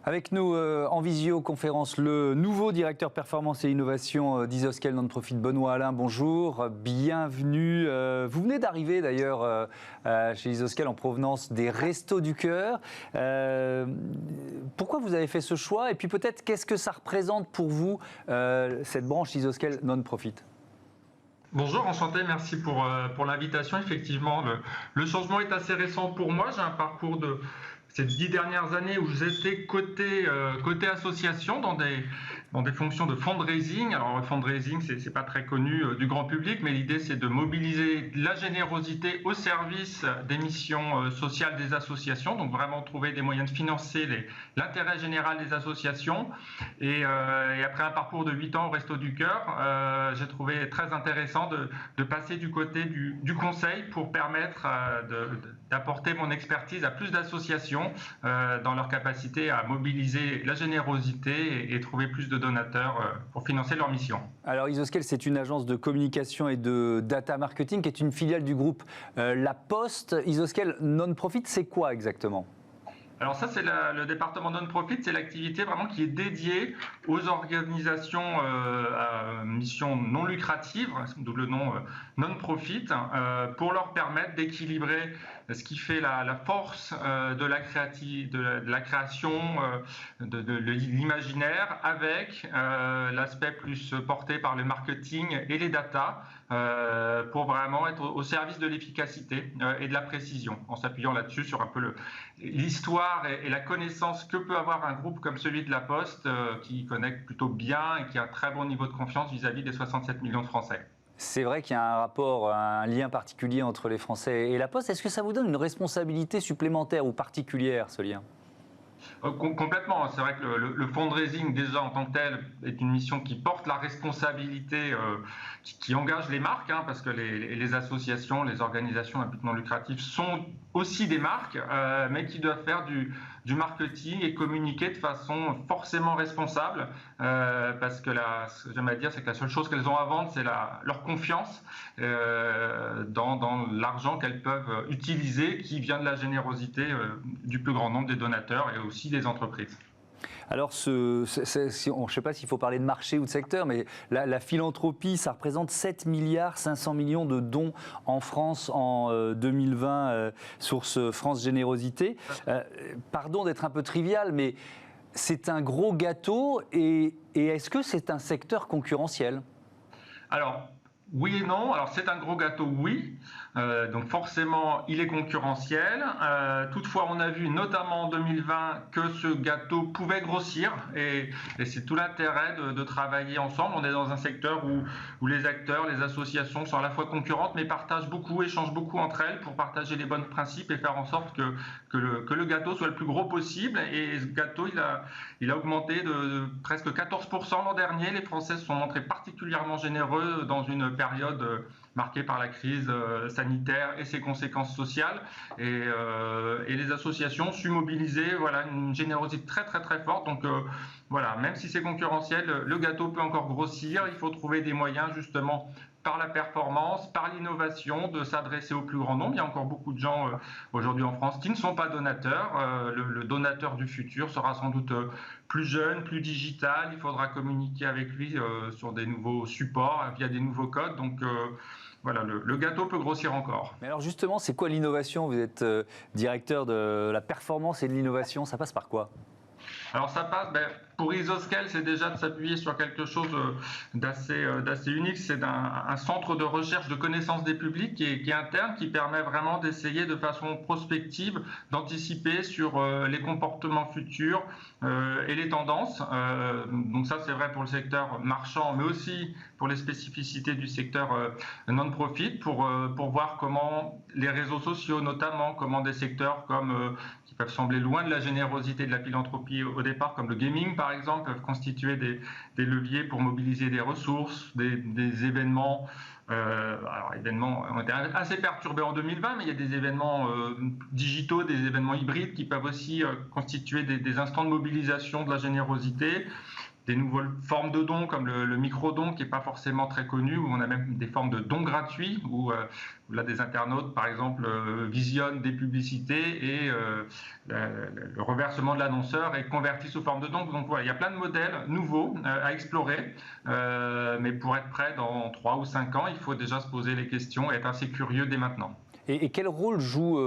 Avec nous en visioconférence, le nouveau directeur performance et innovation d'Isoskel Non-Profit, Benoît Alain. Bonjour, bienvenue. Vous venez d'arriver d'ailleurs chez Isoskel en provenance des Restos du Cœur. Pourquoi vous avez fait ce choix? Et puis peut-être, qu'est-ce que ça représente pour vous, cette branche Isoskel Non-Profit? Bonjour, enchanté, merci pour l'invitation. Effectivement, le changement est assez récent pour moi. J'ai un parcours de ces 10 dernières années où j'étais côté association dans des fonctions de fundraising. Alors, le fundraising, c'est pas très connu du grand public, mais l'idée, c'est de mobiliser la générosité au service des missions sociales des associations. Donc, vraiment trouver des moyens de financer l'intérêt général des associations. Et après un parcours de 8 ans au Resto du Cœur, j'ai trouvé très intéressant de passer du côté du conseil pour permettre d'apporter mon expertise à plus d'associations dans leur capacité à mobiliser la générosité et trouver plus de donateurs pour financer leur mission. Alors Isoskel, c'est une agence de communication et de data marketing qui est une filiale du groupe La Poste. Isoskel Non-Profit, c'est quoi exactement ? Alors ça, c'est le département non-profit, c'est l'activité vraiment qui est dédiée aux organisations à mission non lucrative, d'où le nom non-profit, pour leur permettre d'équilibrer ce qui fait la force de la création, de l'imaginaire, avec l'aspect plus porté par le marketing et les data, pour vraiment être au service de l'efficacité et de la précision, en s'appuyant là-dessus sur un peu l'histoire et la connaissance que peut avoir un groupe comme celui de La Poste, qui connecte plutôt bien et qui a un très bon niveau de confiance vis-à-vis des 67 millions de Français. C'est vrai qu'il y a un rapport, un lien particulier entre les Français et La Poste. Est-ce que ça vous donne une responsabilité supplémentaire ou particulière, ce lien ? Complètement. C'est vrai que le fundraising, déjà en tant que tel, est une mission qui porte la responsabilité, qui engage les marques, parce que les associations, les organisations à but non lucratif sont aussi des marques, mais qui doivent faire du marketing et communiquer de façon forcément responsable, parce que ce que j'aime à dire, c'est que la seule chose qu'elles ont à vendre, c'est leur confiance dans l'argent qu'elles peuvent utiliser, qui vient de la générosité du plus grand nombre des donateurs et aussi des entreprises. Alors, je ne sais pas s'il faut parler de marché ou de secteur, mais la philanthropie, ça représente 7 milliards 500 millions de dons en France en 2020, source France Générosité. Pardon d'être un peu trivial, mais c'est un gros gâteau et est-ce que c'est un secteur concurrentiel ? Alors, oui et non. Alors, c'est un gros gâteau, oui. Donc forcément, il est concurrentiel. Toutefois, on a vu notamment en 2020 que ce gâteau pouvait grossir et c'est tout l'intérêt de travailler ensemble. On est dans un secteur où les acteurs, les associations sont à la fois concurrentes mais partagent beaucoup, échangent beaucoup entre elles pour partager les bons principes et faire en sorte que le gâteau soit le plus gros possible. Et ce gâteau, il a augmenté de presque 14% l'an dernier. Les Français se sont montrés particulièrement généreux dans une période marquée par la crise sanitaire et ses conséquences sociales, et les associations ont su mobiliser une générosité très très très forte. Donc même si c'est concurrentiel, le gâteau peut encore grossir. Il faut trouver des moyens justement par la performance, par l'innovation, de s'adresser au plus grand nombre. Il y a encore beaucoup de gens aujourd'hui en France qui ne sont pas donateurs. Le donateur du futur sera sans doute plus jeune, plus digital. Il faudra communiquer avec lui sur des nouveaux supports, via des nouveaux codes. Donc le gâteau peut grossir encore. Mais alors justement, c'est quoi l'innovation ? Vous êtes directeur de la performance et de l'innovation, ça passe par quoi ? Alors ça passe, pour Isoskel, c'est déjà de s'appuyer sur quelque chose d'assez unique. C'est un centre de recherche de connaissance des publics qui est interne, qui permet vraiment d'essayer de façon prospective d'anticiper sur les comportements futurs et les tendances. Donc ça, c'est vrai pour le secteur marchand, mais aussi pour les spécificités du secteur non-profit, pour voir comment les réseaux sociaux, notamment, comment des secteurs qui peuvent sembler loin de la générosité de la philanthropie au départ, comme le gaming par exemple, peuvent constituer des leviers pour mobiliser des ressources, des événements. Événements ont été assez perturbés en 2020, mais il y a des événements digitaux, des événements hybrides qui peuvent aussi constituer des instants de mobilisation de la générosité. des nouvelles formes de dons comme le micro-don qui n'est pas forcément très connu, où on a même des formes de dons gratuits, où là des internautes par exemple visionnent des publicités et le reversement de l'annonceur est converti sous forme de dons. Donc voilà, il y a plein de modèles nouveaux à explorer, mais pour être prêt dans 3 ou 5 ans, il faut déjà se poser les questions et être assez curieux dès maintenant. Et quel rôle joue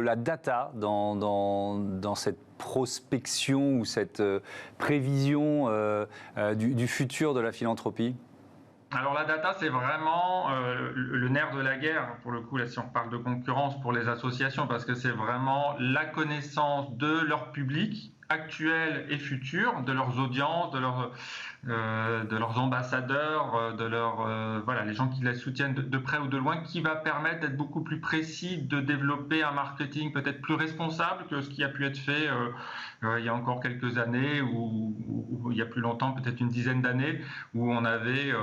la data dans cette prospection ou cette prévision du futur de la philanthropie ? Alors la data, c'est vraiment le nerf de la guerre, pour le coup, là, si on parle de concurrence pour les associations, parce que c'est vraiment la connaissance de leur public actuel et futur, de leurs audiences, de leurs ambassadeurs, voilà, les gens qui les soutiennent de près ou de loin, qui va permettre d'être beaucoup plus précis, de développer un marketing peut-être plus responsable que ce qui a pu être fait il y a encore quelques années ou il y a plus longtemps, peut-être une dizaine d'années, où on avait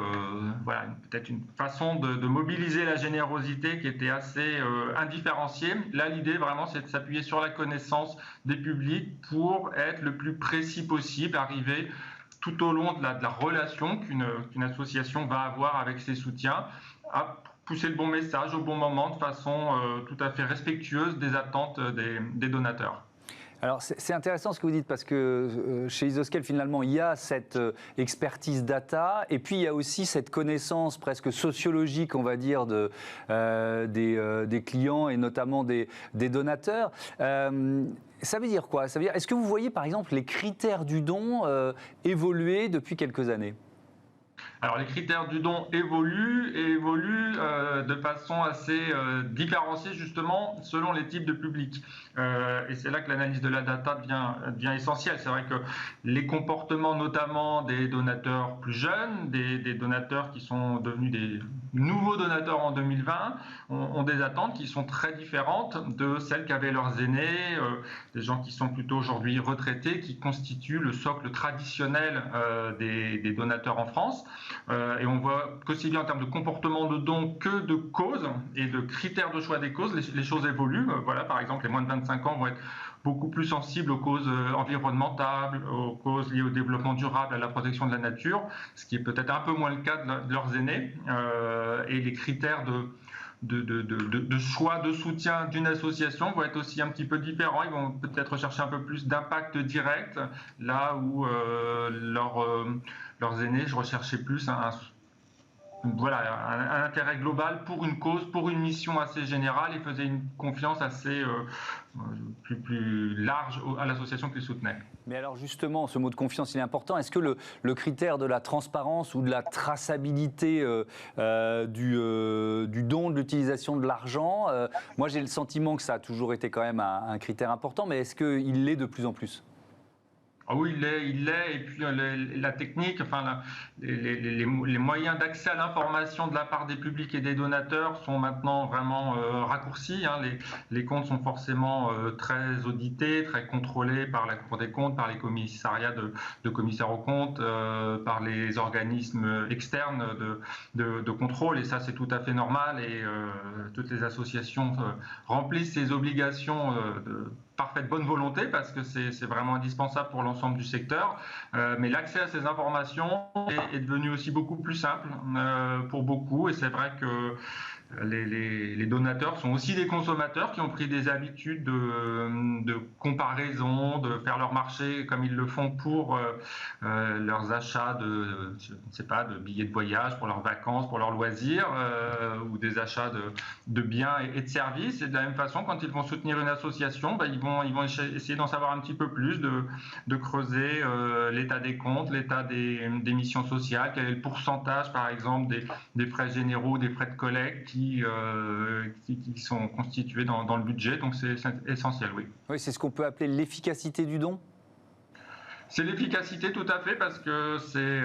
voilà, peut-être une façon de mobiliser la générosité qui était assez indifférenciée. Là, l'idée vraiment, c'est de s'appuyer sur la connaissance des publics pour être le plus précis possible, arriver tout au long de la relation qu'une association va avoir avec ses soutiens, à pousser le bon message au bon moment de façon tout à fait respectueuse des attentes des donateurs. Alors c'est intéressant ce que vous dites parce que chez Isoscale finalement il y a cette expertise data et puis il y a aussi cette connaissance presque sociologique on va dire des clients et notamment des donateurs. Ça veut dire quoi? Ça veut dire, est-ce que vous voyez par exemple les critères du don évoluer depuis quelques années? Alors les critères du don évoluent et évoluent de façon assez différenciée justement selon les types de publics. Et c'est là que l'analyse de la data devient essentielle. C'est vrai que les comportements notamment des donateurs plus jeunes, des donateurs qui sont devenus des nouveaux donateurs en 2020, ont des attentes qui sont très différentes de celles qu'avaient leurs aînés, des gens qui sont plutôt aujourd'hui retraités, qui constituent le socle traditionnel des donateurs en France. Et on voit qu'aussi bien en termes de comportement de don que de causes et de critères de choix des causes, les choses évoluent. Voilà, par exemple, les moins de 25 ans vont être beaucoup plus sensibles aux causes environnementales, aux causes liées au développement durable, à la protection de la nature, ce qui est peut-être un peu moins le cas de leurs aînés. Et les critères de choix de soutien d'une association vont être aussi un petit peu différents. Ils vont peut-être rechercher un peu plus d'impact direct, là où leurs aînés recherchaient plus un intérêt global pour une cause, pour une mission assez générale et faisaient une confiance assez plus large à l'association qu'ils soutenaient. Mais alors justement, ce mot de confiance, il est important. Est-ce que le critère de la transparence ou de la traçabilité du don, de l'utilisation de l'argent, moi j'ai le sentiment que ça a toujours été quand même un critère important, mais est-ce qu'il l'est de plus en plus ? Ah oui, il l'est, et puis la technique, enfin les moyens d'accès à l'information de la part des publics et des donateurs sont maintenant vraiment raccourcis. Hein. Les comptes sont forcément très audités, très contrôlés par la Cour des comptes, par les commissariats de commissaires aux comptes, par les organismes externes de contrôle, et ça c'est tout à fait normal, et toutes les associations remplissent ces obligations de parfaite bonne volonté parce que c'est vraiment indispensable pour l'ensemble du secteur, mais l'accès à ces informations est devenu aussi beaucoup plus simple pour beaucoup, et c'est vrai que les donateurs sont aussi des consommateurs qui ont pris des habitudes de comparaison, de faire leur marché comme ils le font pour leurs achats de billets de voyage, pour leurs vacances, pour leurs loisirs, ou des achats de biens et de services. Et de la même façon, quand ils vont soutenir une association, ils vont essayer d'en savoir un petit peu plus, de creuser l'état des comptes, l'état des missions sociales, quel est le pourcentage par exemple des frais généraux, des frais de collecte qui sont constitués dans le budget. Donc c'est essentiel, oui. Oui, c'est ce qu'on peut appeler l'efficacité du don. C'est l'efficacité tout à fait, parce que c'est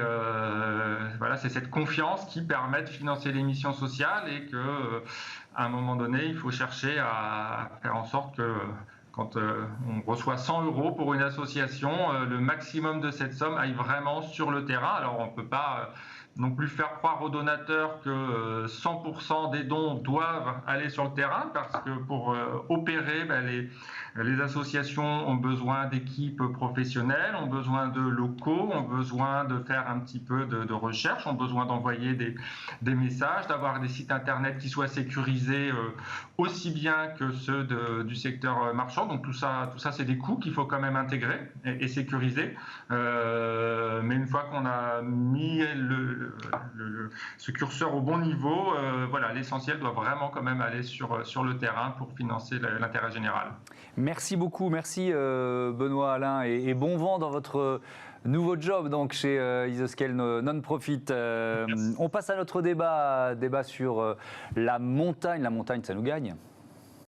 cette confiance qui permet de financer les missions sociales, et que à un moment donné, il faut chercher à faire en sorte que quand on reçoit 100 € pour une association, le maximum de cette somme aille vraiment sur le terrain. Alors on ne peut pas non plus faire croire aux donateurs que 100% des dons doivent aller sur le terrain, parce que pour opérer, les associations ont besoin d'équipes professionnelles, ont besoin de locaux, ont besoin de faire un petit peu de recherche, ont besoin d'envoyer des messages, d'avoir des sites internet qui soient sécurisés aussi bien que ceux du secteur marchand. Donc tout ça c'est des coûts qu'il faut quand même intégrer et sécuriser. Mais une fois qu'on a mis ce curseur au bon niveau, voilà, l'essentiel doit vraiment quand même aller sur le terrain pour financer l'intérêt général. Merci beaucoup, merci Benoît, Alain, et bon vent dans votre nouveau job donc chez Isoscale Non-Profit. On passe à notre débat sur la montagne. La montagne, ça nous gagne.